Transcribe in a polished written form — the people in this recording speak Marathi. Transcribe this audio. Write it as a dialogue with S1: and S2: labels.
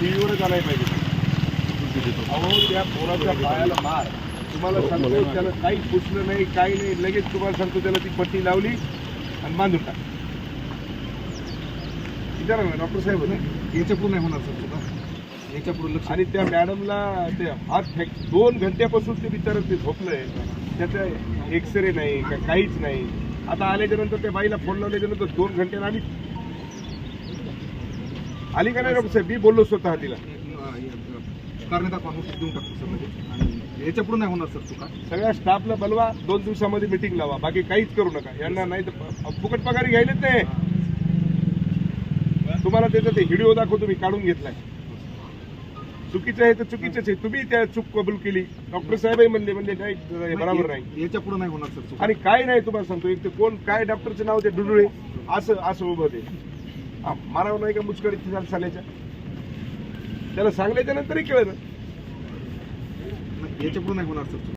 S1: टीव्हीवरच आलाय पाहिजे. अहो त्या पोराच्या पायाला मार, तुम्हाला सांगतो त्याला काही पुसलं नाही, काही नाही, लगेच तुम्हाला सांगतो त्याला ती पट्टी लावली आणि बांधून टाक. विचारा ना डॉक्टर साहेब होते
S2: याच्या पुढे नाही होणार सर तुला, याच्या पुढे लक्ष.
S1: आणि त्या मॅडमला ते हात फेक 2 घंट्यापासून ते बिचारं ते झोपलंय, त्याचं एक्सरे नाही का काहीच नाही. आता आल्याच्या नंतर त्या बाईला फोन लावल्याच्या नंतर 2 घंट्यानं आली का नाही डॉक्टर साहेब? मी बोललो स्वतः तिला.
S2: करण्यात आपण देऊन टाकतो सर म्हणजे. आणि याच्या पुढे नाही होणार सर तुका.
S1: सगळ्या स्टाफला बोलवा, 2 दिवसामध्ये मिटिंग लावा, बाकी काहीच करू नका. यांना नाही तर फुकट पगारी घ्यायलेच नाही. तुम्हाला त्याचा ते व्हिडिओ दाखवतो मी, काढून घेतलाय. चुकीचं आहे तर चुकीचंच आहे, तुम्ही त्या चूक कबूल केली. डॉक्टर साहेबही म्हणले नाही बरोबर नाही.
S2: याच्या पुढे नाही होणार सर.
S1: आणि काय नाही तुम्हाला सांगतो, एक ते कोण काय डॉक्टरचं नाव ते डुडुळे असं उभं ते मारावं नाही का मुचकडीत साल्याच्या, त्याला सांगल्याच्या नंतरही कळलं.
S2: याच्या पुढे नाही होणार सर.